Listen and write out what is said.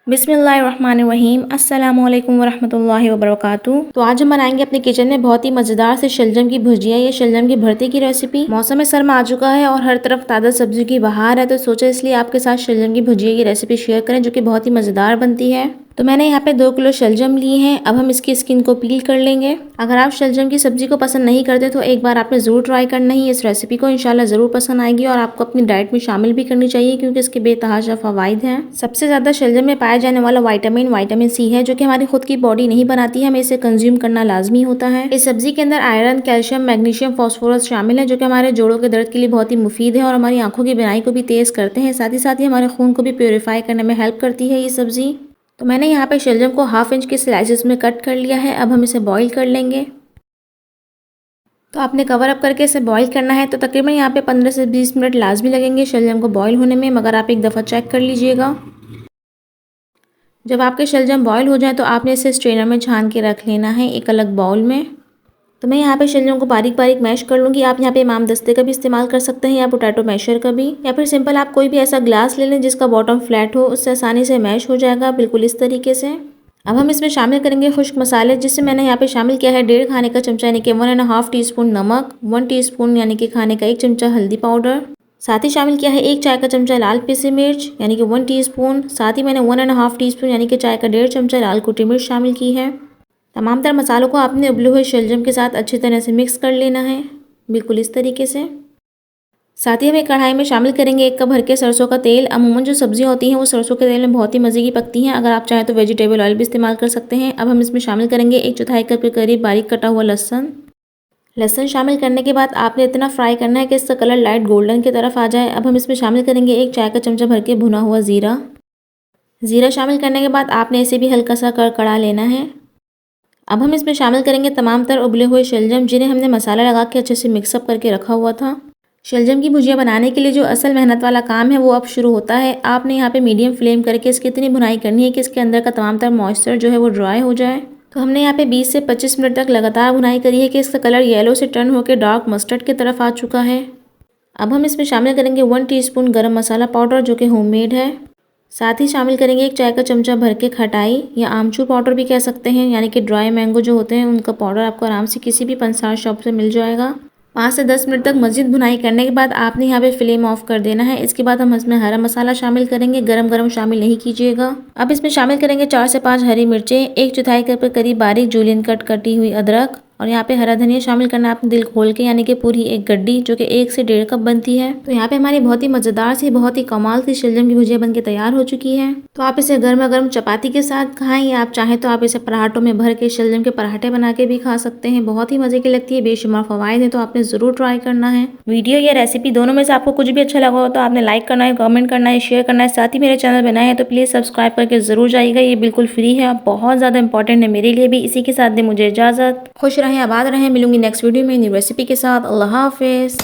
बिस्मिल्लाहिर्रहमानिर्रहीम अस्सलामुअलैकुम वरहमतुल्लाहि वबरकातुहू। तो आज हम बनाएंगे अपने किचन में बहुत ही मज़ेदार से शलजम की भुजिया या शलजम की भरते की रेसिपी। मौसम सरमा आ चुका है और हर तरफ ताज़ा सब्जी की बहार है, तो सोचा इसलिए आपके साथ शलजम की भुजिया की रेसिपी शेयर करें जो कि बहुत ही मज़ेदार बनती है। तो मैंने यहाँ पे 2 किलो शलजम लिए हैं। अब हम इसकी स्किन को पील कर लेंगे। अगर आप शलजम की सब्जी को पसंद नहीं करते तो एक बार आपने ज़रूर ट्राई करना ही इस रेसिपी को, इंशाल्लाह ज़रूर पसंद आएगी और आपको अपनी डाइट में शामिल भी करनी चाहिए क्योंकि इसके बेतहाशा फ़वाइद हैं। सबसे ज़्यादा शलजम में पाया जाने वाला विटामिन सी है जो कि हमारी खुद की बॉडी नहीं बनाती है, हमें इसे कंज्यूम करना लाजमी होता है। इस सब्जी के अंदर आयरन, कैल्शियम, मैग्नीशियम, फास्फोरस शामिल है जो कि हमारे जोड़ों के दर्द के लिए बहुत ही मुफीद है और हमारी आंखों की बीनाई को भी तेज करते हैं। साथ ही हमारे खून को भी प्योरीफाई करने में हेल्प करती है ये सब्जी। तो मैंने यहाँ पे शलजम को 1/2 इंच के स्लाइसेस में कट कर लिया है। अब हम इसे बॉईल कर लेंगे। तो आपने कवर अप करके इसे बॉईल करना है। तो तकरीबन यहाँ पे 15 से 20 मिनट लाजमी लगेंगे शलजम को बॉईल होने में, मगर आप एक दफ़ा चेक कर लीजिएगा। जब आपके शलजम बॉईल हो जाए तो आपने इसे स्ट्रेनर में छान के रख लेना है एक अलग बाउल में। तो मैं यहाँ पे शलजम को बारीक बारीक मैश कर लूँगी। आप यहाँ पे इमाम दस्ते का भी इस्तेमाल कर सकते हैं या पोटैटो मैशर का भी, या फिर सिंपल आप कोई भी ऐसा ग्लास ले लें जिसका बॉटम फ्लैट हो, उससे आसानी से मैश हो जाएगा बिल्कुल इस तरीके से। अब हम इसमें शामिल करेंगे खुश्क मसाले, जिससे मैंने यहाँ पे शामिल किया है 1.5 खाने का चमचा यानी कि 1.5 टीस्पून नमक, 1 टीस्पून यानी कि खाने का 1 चमचा हल्दी पाउडर, साथ ही शामिल किया है 1 चाय का चमचा लाल पिसी मिर्च यानी कि 1 टीस्पून, साथ ही मैंने 1.5 टीस्पून यानी कि चाय का 1.5 चमचा लाल कुटी मिर्च शामिल की है। तमाम तर मसालों को आपने उबले हुए शलजम के साथ अच्छी तरह से मिक्स कर लेना है बिल्कुल इस तरीके से। साथ ही हम एक कढ़ाई में शामिल करेंगे 1 कप भर के सरसों का तेल। अमूमन जो सब्जियां होती हैं वो सरसों के तेल में बहुत ही मज़े की पकती हैं। अगर आप चाहें तो वेजिटेबल ऑयल भी इस्तेमाल कर सकते हैं। अब हम इसमें शामिल करेंगे 1/4 कप के करीब बारीक कटा हुआ लहसुन शामिल करने के बाद आपने इतना फ्राई करना है कि इसका कलर लाइट गोल्डन की तरफ आ जाए। अब हम इसमें शामिल करेंगे 1 चाय का चमचा भर के भुना हुआ ज़ीरा शामिल करने के बाद आपने इसे भी हल्का सा कड़कड़ा लेना है। अब हम इसमें शामिल करेंगे तमाम तर उबले हुए शलजम जिन्हें हमने मसाला लगा के अच्छे से मिक्सअप करके रखा हुआ था। शलजम की भुजिया बनाने के लिए जो असल मेहनत वाला काम है वो अब शुरू होता है। आपने यहाँ पे मीडियम फ्लेम करके इसकी इतनी भुनाई करनी है कि इसके अंदर का तमाम तर मॉइस्चर जो है वो ड्राई हो जाए। तो हमने यहाँ पे 20 से 25 मिनट तक लगातार भुनाई करी है कि इसका कलर येलो से टर्न होकर डार्क मस्टर्ड की तरफ आ चुका है। अब हम इसमें शामिल करेंगे 1 टीस्पून गरम मसाला पाउडर जो कि होममेड है। साथ ही शामिल करेंगे 1 चाय का चमचा भर के खटाई या आमचूर पाउडर भी कह सकते हैं, यानी कि ड्राई मैंगो जो होते हैं उनका पाउडर आपको आराम से किसी भी पंसार शॉप से मिल जाएगा। 5 से 10 मिनट तक मज़ीद भुनाई करने के बाद आपने यहाँ पे फ्लेम ऑफ कर देना है। इसके बाद हम इसमें हरा मसाला शामिल करेंगे, गरम गरम शामिल नहीं कीजिएगा। अब इसमें शामिल करेंगे 4 से 5 हरी मिर्चें, 1/4 कप के करीब बारीक जूलियन कट कटी हुई अदरक, और यहाँ पे हरा धनिया शामिल करना है आपने दिल खोल के, यानी कि पूरी एक गड्डी जो कि 1 से 1.5 कप बनती है। तो यहाँ पे हमारी बहुत ही मज़ेदार सी, बहुत ही कमाल सी शलजम की भुजिया बनके तैयार हो चुकी है। तो आप इसे गर्मा गर्म चपाती के साथ खाएं या आप चाहें तो आप इसे पराठों में भर के शलजम के पराठे बना के भी खा सकते हैं। बहुत ही मज़े की लगती है, बेशुमार फ़वाइद है, तो आपने ज़रूर ट्राई करना है। वीडियो या रेसिपी दोनों में से आपको कुछ भी अच्छा लगा हो तो आपने लाइक करना है, कमेंट करना है, शेयर करना है। साथ ही मेरे चैनल बनाए हैं तो प्लीज़ सब्सक्राइब करके ज़रूर जाइएगा, ये बिल्कुल फ्री है, बहुत ज़्यादा इंपॉर्टेंट है मेरे लिए भी। इसी के साथ दे मुझे इजाज़त, खुश रहें, आबाद रहें। मिलूंगी नेक्स्ट वीडियो में न्यू रेसिपी के साथ। अल्लाह हाफिज़।